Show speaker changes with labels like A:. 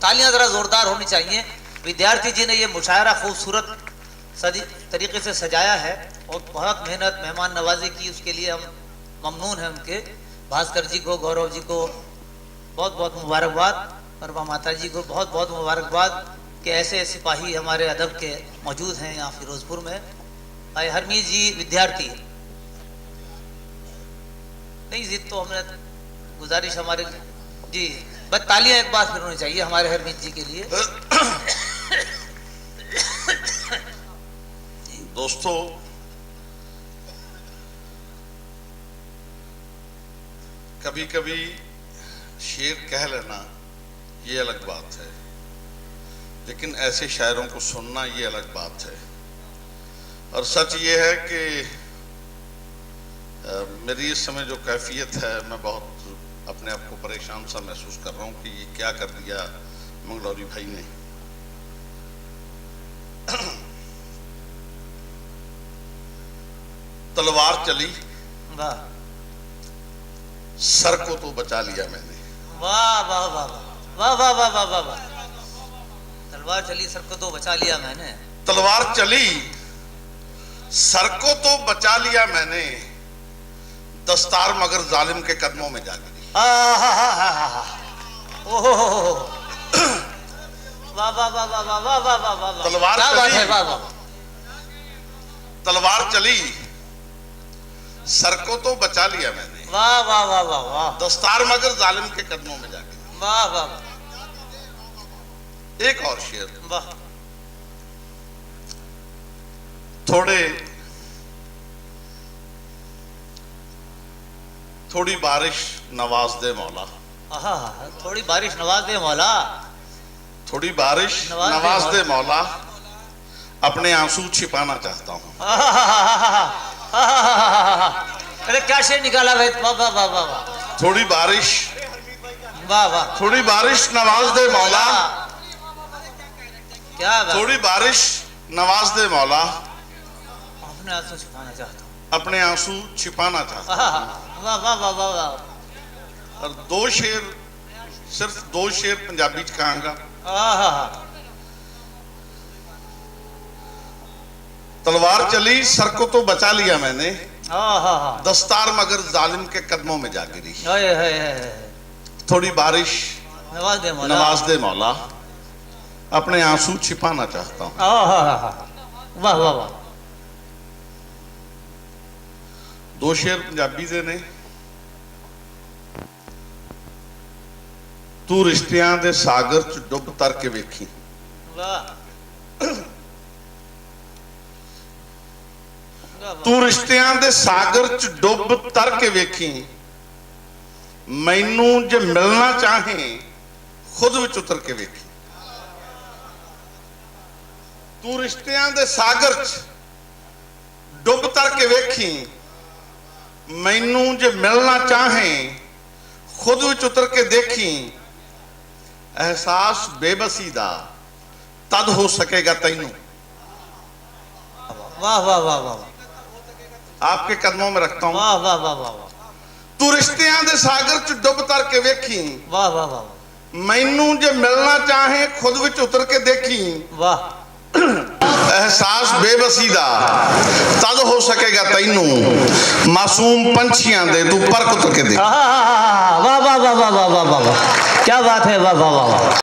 A: तालियां जरा जोरदार होनी चाहिए। विद्यार्थी जी ने ये मुशायरा खूबसूरत तरीके से सजाया है और बहुत मेहनत मेहमान नवाजी की, उसके लिए हम ममनून हैं उनके। भास्कर जी को, गौरव जी को बहुत बहुत मुबारकबाद और माता जी को बहुत बहुत मुबारकबाद कि ऐसे सिपाही हमारे अदब के मौजूद हैं यहाँ फिरोजपुर में। भाई हरमीत जी विद्यार्थी नहीं, जिद तो हमने गुजारिश हमारे जी, बस तालियां एक बार फिर होनी चाहिए हमारे हरमीत जी के लिए।
B: दोस्तों, कभी कभी शेर कह लेना ये अलग बात है, लेकिन ऐसे शायरों को सुनना ये अलग बात है। और सच ये है कि मेरी इस समय जो कैफियत है, मैं बहुत अपने आप को परेशान सा महसूस कर रहा हूँ कि ये क्या कर दिया मंगलौरी भाई ने। तलवार चली,
A: वाह,
B: सर को तो बचा लिया मैंने।
A: वाह वाह वाह वाह वाह वाह वाह वाह वाह। तलवार चली, सर को तो बचा लिया मैंने।
B: तलवार चली, सर को तो बचा लिया मैंने, दस्तार मगर जालिम के कदमों में जा गिरी।
A: वाह वाह वाह वाह वाह वाह वाह वाह।
B: तलवार चली,
A: वाह वाह।
B: तलवार चली, सर को तो बचा लिया मैंने,
A: वाह वाह वाह वाह वाह।
B: दस्तार मगर जालिम के कदमों में जा गिरी।
A: वाह वाह।
B: एक और शेर,
A: वाह।
B: थोड़ी बारिश नवाज दे मौला।
A: थोड़ी बारिश नवाज दे मौला।
B: थोड़ी बारिश नवाज दे मौला, अपने आंसू छिपाना चाहता हूँ।
A: अरे क्या शेर निकाला भाई, वाह वाह वाह वाह वाह।
B: थोड़ी बारिश,
A: वाह वाह।
B: थोड़ी बारिश नवाज दे मौला,
A: क्या बात।
B: थोड़ी बारिश नवाज दे मौला,
A: अपने आंसू छिपाना चाहता हूँ।
B: अपने आंसू छिपाना चाहता हूँ।
A: वाह वाह वाह वाह वाह।
B: और दो शेर, सिर्फ दो शेर पंजाबी च कहांगा। तलवार चली, सर को तो बचा लिया मैंने, दस्तार मगर जालिम के कदमों में जा गिरी। थोड़ी बारिश
A: नवाज दे मौला,
B: नवाज दे मौला, अपने आंसू छिपाना चाहता हूँ।
A: वाह वाह वाह।
B: दो शेर पंजाबी दे ने। तू रिश्तियां दे सागर च डुब तर के वेखी। तू रिश्तियां दे सागर च डुब तर के वेखी, मैनू जे मिलना चाहे खुद विच उतर के वेखी। तू रिश्तियां दे सागर च डुब तर के वेखी, मैनू जे मिलना चाहे खुद विच उतर के देखी, एहसास बेबसी दा तद हो सकेगा तैनू।
A: वाह वाह वाह वाह।
B: आपके कदमों में रखता हूं।
A: वाह वाह वाह वाह।
B: तू रिश्तियां दे सागर च डुब तर के वेखी,
A: वाह वाह वाह।
B: मैनू जे मिलना चाहे खुद विच उतर के देखी,
A: वाह।
B: एहसास बेबसी दा तद हो सकेगा तैनू, मासूम पंछियां दे तू पर उतर के देख।
A: वाह वाह वाह वाह वाह वाह वाह। क्या बात है, वाह वाह वाह।